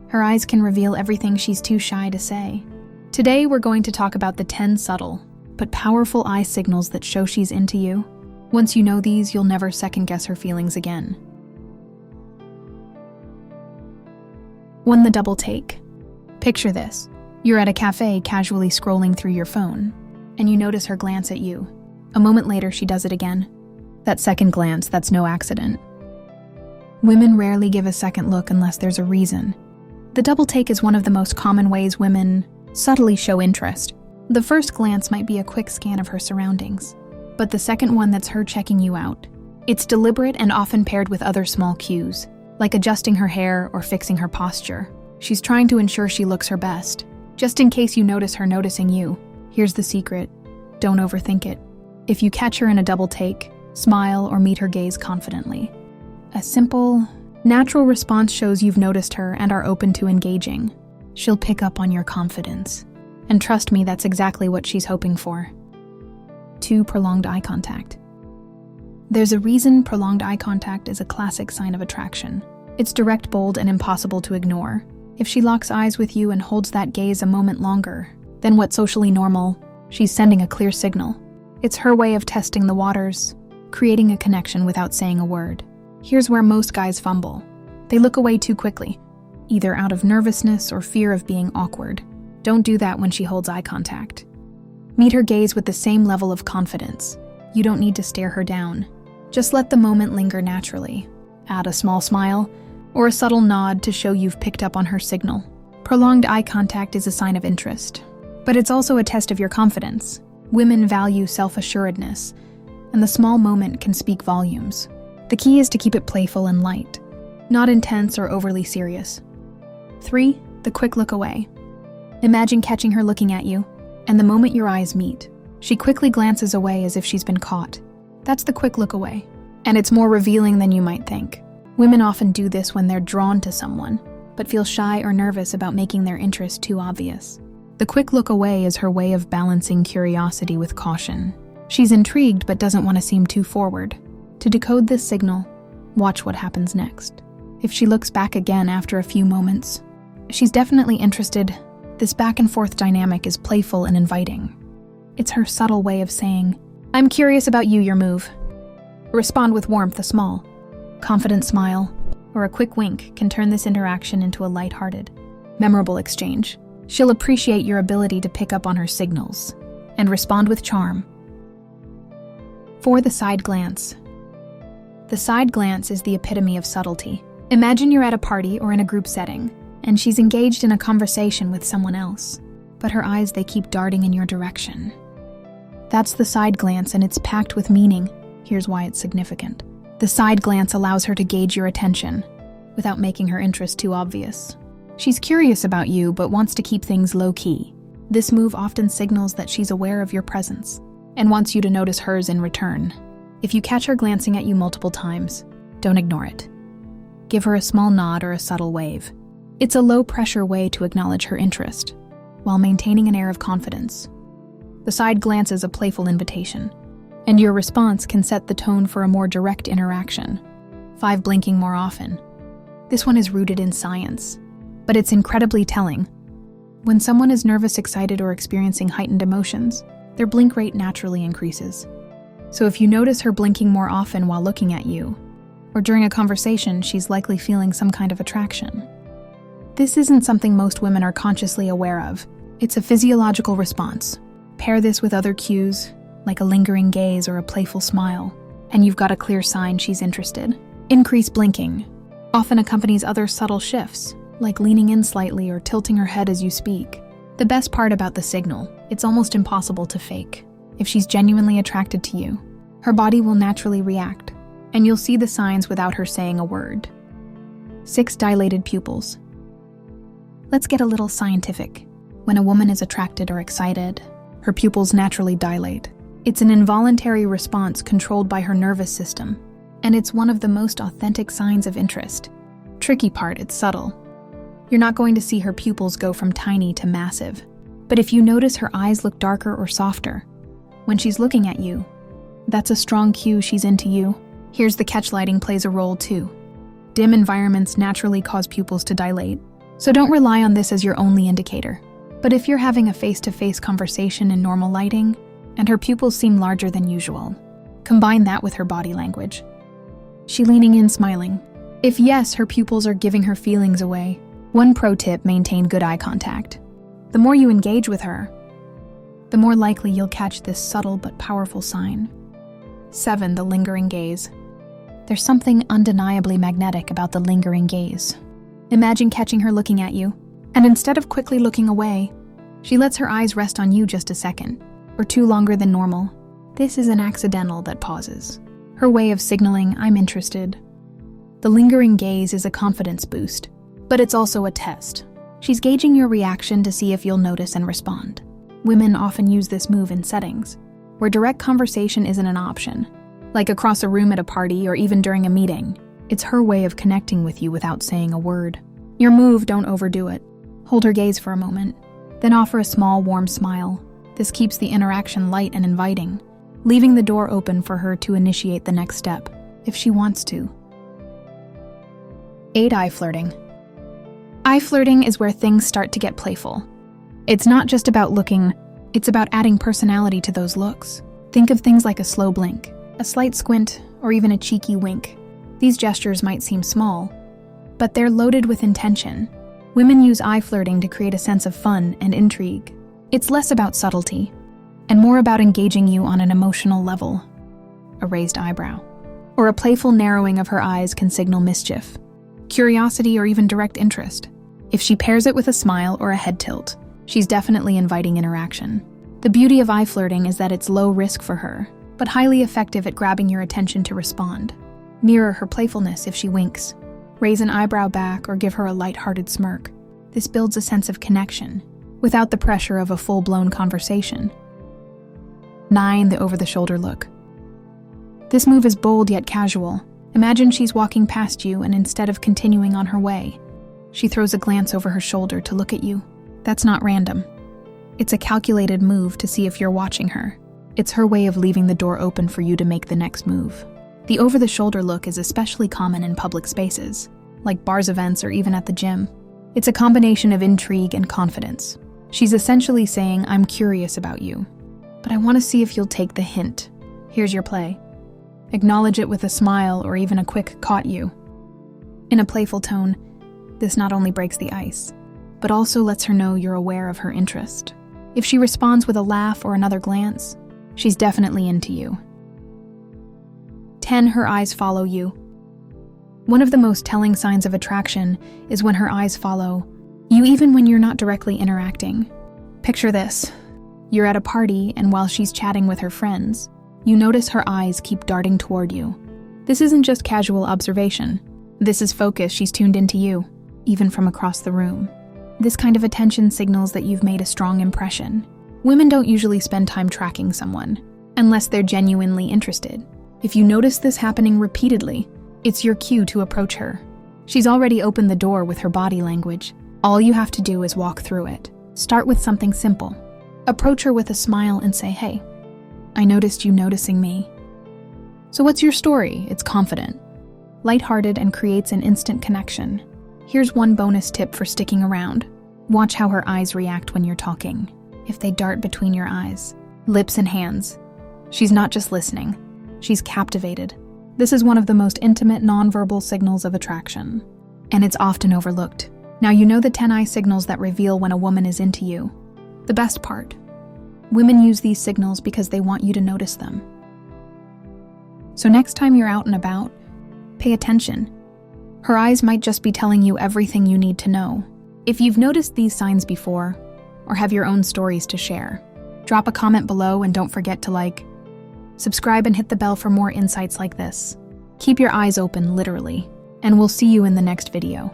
Her eyes can reveal everything she's too shy to say. Today, we're going to talk about the 10 subtle but powerful eye signals that show she's into you. Once you know these, you'll never second-guess her feelings again. 1. The double take. Picture this. You're at a cafe casually scrolling through your phone, and you notice her glance at you. A moment later, she does it again. That second glance, that's no accident. Women rarely give a second look unless there's a reason. The double take is one of the most common ways women subtly show interest. The first glance might be a quick scan of her surroundings, but the second one, that's her checking you out. It's deliberate and often paired with other small cues, like adjusting her hair or fixing her posture. She's trying to ensure she looks her best. Just in case you notice her noticing you, here's the secret. Don't overthink it. If you catch her in a double take, smile or meet her gaze confidently. A simple, natural response shows you've noticed her and are open to engaging. She'll pick up on your confidence. And trust me, that's exactly what she's hoping for. 2. Prolonged eye contact. There's a reason prolonged eye contact is a classic sign of attraction. It's direct, bold, and impossible to ignore. If she locks eyes with you and holds that gaze a moment longer than what's socially normal, she's sending a clear signal. It's her way of testing the waters, creating a connection without saying a word. Here's where most guys fumble. They look away too quickly, either out of nervousness or fear of being awkward. Don't do that when she holds eye contact. Meet her gaze with the same level of confidence. You don't need to stare her down. Just let the moment linger naturally. Add a small smile or a subtle nod to show you've picked up on her signal. Prolonged eye contact is a sign of interest, but it's also a test of your confidence. Women value self-assuredness, and the small moment can speak volumes. The key is to keep it playful and light, not intense or overly serious. 3. The quick look away. Imagine catching her looking at you, and the moment your eyes meet, she quickly glances away as if she's been caught. That's the quick look away, and it's more revealing than you might think. Women often do this when they're drawn to someone, but feel shy or nervous about making their interest too obvious. The quick look away is her way of balancing curiosity with caution. She's intrigued but doesn't want to seem too forward. To decode this signal, watch what happens next. If she looks back again after a few moments, she's definitely interested. This back and forth dynamic is playful and inviting. It's her subtle way of saying, "I'm curious about you, your move." Respond with warmth. A small, confident smile or a quick wink can turn this interaction into a lighthearted, memorable exchange. She'll appreciate your ability to pick up on her signals and respond with charm. 4. The side glance. The side glance is the epitome of subtlety. Imagine you're at a party or in a group setting, and she's engaged in a conversation with someone else, but her eyes, they keep darting in your direction. That's the side glance, and it's packed with meaning. Here's why it's significant. The side glance allows her to gauge your attention without making her interest too obvious. She's curious about you, but wants to keep things low-key. This move often signals that she's aware of your presence and wants you to notice hers in return. If you catch her glancing at you multiple times, don't ignore it. Give her a small nod or a subtle wave. It's a low-pressure way to acknowledge her interest, while maintaining an air of confidence. The side glance is a playful invitation, and your response can set the tone for a more direct interaction. 5. Blinking more often. This one is rooted in science, but it's incredibly telling. When someone is nervous, excited, or experiencing heightened emotions, their blink rate naturally increases. So if you notice her blinking more often while looking at you, or during a conversation, she's likely feeling some kind of attraction. This isn't something most women are consciously aware of. It's a physiological response. Pair this with other cues, like a lingering gaze or a playful smile, and you've got a clear sign she's interested. Increased blinking often accompanies other subtle shifts, like leaning in slightly or tilting her head as you speak. The best part about the signal, it's almost impossible to fake. If she's genuinely attracted to you, her body will naturally react, and you'll see the signs without her saying a word. 6. Dilated pupils. Let's get a little scientific. When a woman is attracted or excited, her pupils naturally dilate. It's an involuntary response controlled by her nervous system, and it's one of the most authentic signs of interest. Tricky part, it's subtle. You're not going to see her pupils go from tiny to massive, but if you notice her eyes look darker or softer when she's looking at you, that's a strong cue she's into you. Here's the catch: lighting plays a role too. Dim environments naturally cause pupils to dilate, So don't rely on this as your only indicator. But if you're having a face-to-face conversation in normal lighting, and her pupils seem larger than usual, combine that with her body language. She leaning in, smiling. If yes, her pupils are giving her feelings away. One pro tip: maintain good eye contact. The more you engage with her, the more likely you'll catch this subtle but powerful sign. 7. The lingering gaze. There's something undeniably magnetic about the lingering gaze. Imagine catching her looking at you, and instead of quickly looking away, she lets her eyes rest on you just a second, or two longer than normal. This is an accidental that pauses. Her way of signaling, I'm interested. The lingering gaze is a confidence boost, but it's also a test. She's gauging your reaction to see if you'll notice and respond. Women often use this move in settings where direct conversation isn't an option, like across a room at a party or even during a meeting. It's her way of connecting with you without saying a word. Your move: don't overdo it. Hold her gaze for a moment, then offer a small, warm smile. This keeps the interaction light and inviting, leaving the door open for her to initiate the next step, if she wants to. 8. Eye flirting. Eye flirting is where things start to get playful. It's not just about looking, it's about adding personality to those looks. Think of things like a slow blink, a slight squint, or even a cheeky wink. These gestures might seem small, but they're loaded with intention. Women use eye flirting to create a sense of fun and intrigue. It's less about subtlety, and more about engaging you on an emotional level. A raised eyebrow, or a playful narrowing of her eyes can signal mischief, curiosity, or even direct interest. If she pairs it with a smile or a head tilt, she's definitely inviting interaction. The beauty of eye flirting is that it's low risk for her, but highly effective at grabbing your attention to respond. Mirror her playfulness if she winks. Raise an eyebrow back or give her a light-hearted smirk. This builds a sense of connection, without the pressure of a full-blown conversation. 9. The over-the-shoulder look. This move is bold yet casual. Imagine she's walking past you, and instead of continuing on her way, she throws a glance over her shoulder to look at you. That's not random. It's a calculated move to see if you're watching her. It's her way of leaving the door open for you to make the next move. The over-the-shoulder look is especially common in public spaces, like bars, events, or even at the gym. It's a combination of intrigue and confidence. She's essentially saying, I'm curious about you, but I want to see if you'll take the hint. Here's your play. Acknowledge it with a smile or even a quick "caught you." In a playful tone, this not only breaks the ice, but also lets her know you're aware of her interest. If she responds with a laugh or another glance, she's definitely into you. 10. Her eyes follow you. One of the most telling signs of attraction is when her eyes follow you even when you're not directly interacting. Picture this. You're at a party, and while she's chatting with her friends, you notice her eyes keep darting toward you. This isn't just casual observation. This is focus. She's tuned into you, even from across the room. This kind of attention signals that you've made a strong impression. Women don't usually spend time tracking someone, unless they're genuinely interested. If you notice this happening repeatedly, it's your cue to approach her. She's already opened the door with her body language. All you have to do is walk through it. Start with something simple. Approach her with a smile and say, hey, I noticed you noticing me. So what's your story? It's confident, lighthearted, and creates an instant connection. Here's one bonus tip for sticking around. Watch how her eyes react when you're talking. If they dart between your eyes, lips, and hands, she's not just listening. She's captivated. This is one of the most intimate nonverbal signals of attraction, and it's often overlooked. Now you know the 10 eye signals that reveal when a woman is into you. The best part, women use these signals because they want you to notice them. So next time you're out and about, pay attention. Her eyes might just be telling you everything you need to know. If you've noticed these signs before, or have your own stories to share, drop a comment below, and don't forget to subscribe and hit the bell for more insights like this. Keep your eyes open, literally, and we'll see you in the next video.